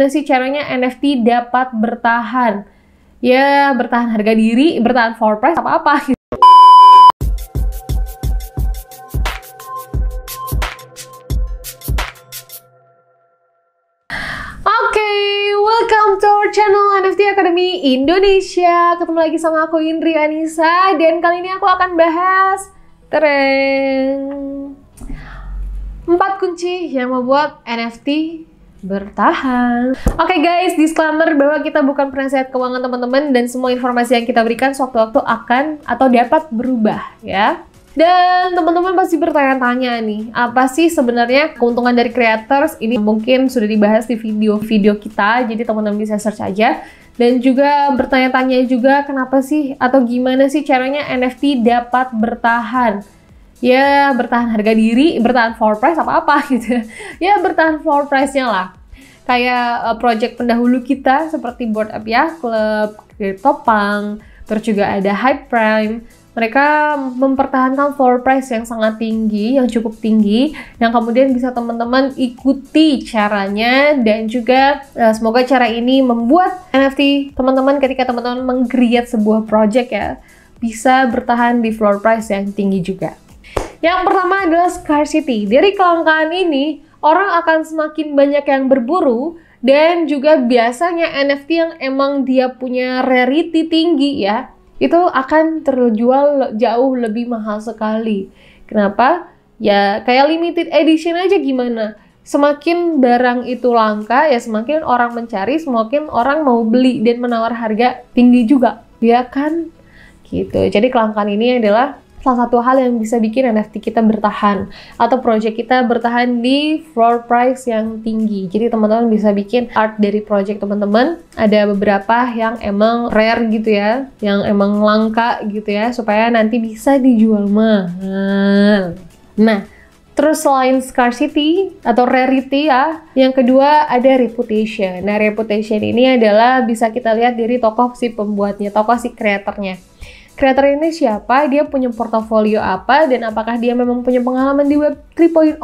Gimana sih caranya NFT dapat bertahan? Ya, bertahan harga diri, bertahan floor price, apa-apa gitu. Welcome to our channel NFT Academy Indonesia. Ketemu lagi sama aku Indri Anissa. Dan kali ini aku akan bahas 4 kunci yang membuat NFT bertahan. Oke guys, disclaimer bahwa kita bukan penasehat keuangan teman-teman. Dan semua informasi yang kita berikan sewaktu-waktu akan atau dapat berubah ya. Dan teman-teman pasti bertanya-tanya nih, apa sih sebenarnya keuntungan dari creators? Ini mungkin sudah dibahas di video-video kita, jadi teman-teman bisa search aja. Dan juga bertanya-tanya juga kenapa sih atau gimana sih caranya NFT dapat bertahan? Ya, bertahan harga diri, bertahan floor price, apa-apa gitu. Ya, bertahan floor price-nya lah. Kayak project pendahulu kita seperti Bored Ape Yacht Club, CryptoPunk, terus juga ada Hype Prime. Mereka mempertahankan floor price yang sangat tinggi, yang cukup tinggi, yang kemudian bisa teman-teman ikuti caranya. Dan juga semoga cara ini membuat NFT teman-teman ketika teman-teman meng-create sebuah project ya, bisa bertahan di floor price yang tinggi juga. Yang pertama adalah scarcity. Dari kelangkaan ini, orang akan semakin banyak yang berburu. Dan juga biasanya NFT yang emang dia punya rarity tinggi ya, itu akan terjual jauh lebih mahal sekali. Kenapa? Ya kayak limited edition aja gimana? Semakin barang itu langka, ya semakin orang mencari, semakin orang mau beli dan menawar harga tinggi juga. Ya kan? Gitu. Jadi kelangkaan ini adalah salah satu hal yang bisa bikin NFT kita bertahan atau project kita bertahan di floor price yang tinggi. Jadi teman-teman bisa bikin art dari project teman-teman. Ada beberapa yang emang rare gitu ya, yang emang langka gitu ya, supaya nanti bisa dijual mahal. Nah, terus selain scarcity atau rarity ya, yang kedua ada reputation. Nah, reputation ini adalah bisa kita lihat dari tokoh si pembuatnya, tokoh si kreatornya. Kreator ini siapa, dia punya portofolio apa, dan apakah dia memang punya pengalaman di Web 3.0,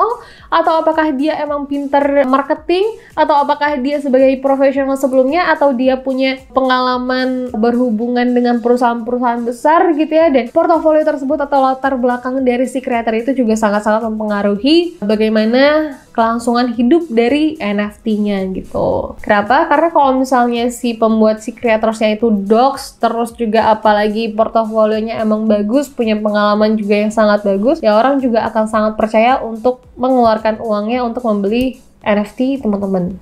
atau apakah dia emang pinter marketing, atau apakah dia sebagai profesional sebelumnya, atau dia punya pengalaman berhubungan dengan perusahaan-perusahaan besar gitu ya. Dan portofolio tersebut atau latar belakang dari si kreator itu juga sangat-sangat mempengaruhi bagaimana kelangsungan hidup dari NFT-nya gitu. Kenapa? Karena kalau misalnya si pembuat, si kreatornya itu docs, terus juga apalagi portofolionya emang bagus, punya pengalaman juga yang sangat bagus, ya orang juga akan sangat percaya untuk mengeluarkan uangnya untuk membeli NFT teman-teman.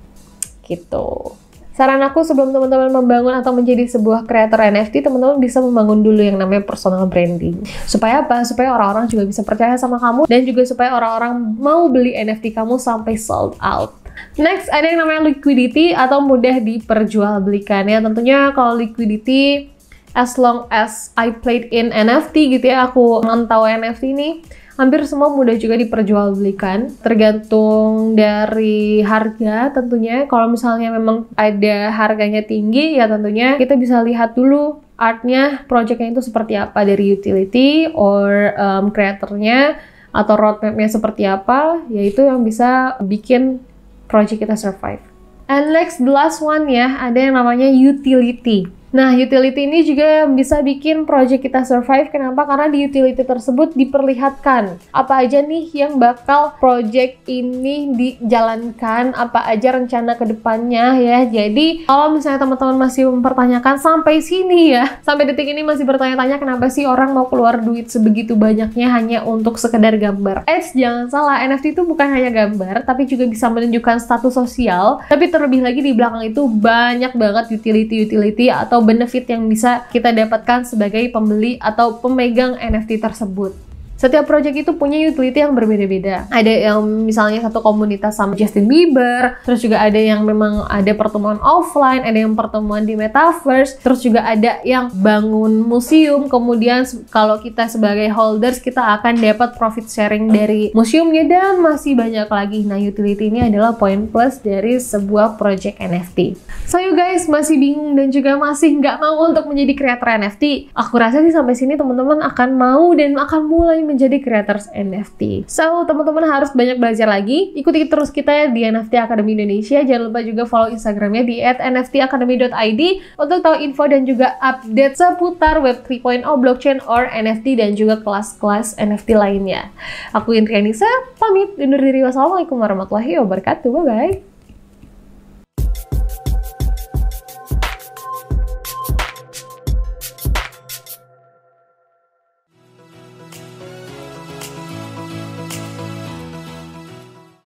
Gitu. Saran aku sebelum teman-teman membangun atau menjadi sebuah kreator NFT, teman-teman bisa membangun dulu yang namanya personal branding. Supaya apa? Supaya orang-orang juga bisa percaya sama kamu, dan juga supaya orang-orang mau beli NFT kamu sampai sold out. Next, ada yang namanya liquidity atau mudah diperjualbelikan ya. Tentunya kalau liquidity, as long as I played in NFT gitu ya, aku mantau NFT ini, hampir semua mudah juga diperjualbelikan, tergantung dari harga tentunya. Kalau misalnya memang ada harganya tinggi, ya tentunya kita bisa lihat dulu artnya, projectnya itu seperti apa, dari utility or creatornya atau roadmapnya seperti apa, yaitu yang bisa bikin project kita survive. And next, the last one ya, ada yang namanya utility. Nah, utility ini juga bisa bikin project kita survive. Kenapa? Karena di utility tersebut diperlihatkan apa aja nih yang bakal project ini dijalankan, apa aja rencana kedepannya ya. Jadi, kalau misalnya teman-teman masih mempertanyakan sampai sini ya, sampai detik ini masih bertanya-tanya kenapa sih orang mau keluar duit sebegitu banyaknya hanya untuk sekedar gambar. Jangan salah, NFT itu bukan hanya gambar, tapi juga bisa menunjukkan status sosial. Tapi terlebih lagi di belakang itu banyak banget utility atau benefit yang bisa kita dapatkan sebagai pembeli atau pemegang NFT tersebut. Setiap project itu punya utility yang berbeda-beda. Ada yang misalnya satu komunitas sama Justin Bieber, terus juga ada yang memang ada pertemuan offline, ada yang pertemuan di metaverse, terus juga ada yang bangun museum, kemudian kalau kita sebagai holders, kita akan dapat profit sharing dari museumnya, dan masih banyak lagi. Nah, utility ini adalah poin plus dari sebuah project NFT. So you guys masih bingung dan juga masih nggak mau untuk menjadi creator NFT? Aku rasa sih sampai sini teman-teman akan mau dan akan mulai ingin menjadi creators NFT. So, teman-teman harus banyak belajar lagi. Ikuti terus kita di NFT Academy Indonesia. Jangan lupa juga follow Instagramnya di @nftacademy.id untuk tahu info dan juga update seputar Web 3.0, blockchain, or NFT, dan juga kelas-kelas NFT lainnya. Aku Indrianisa, pamit undur diri. Wassalamualaikum warahmatullahi wabarakatuh. Bye-bye.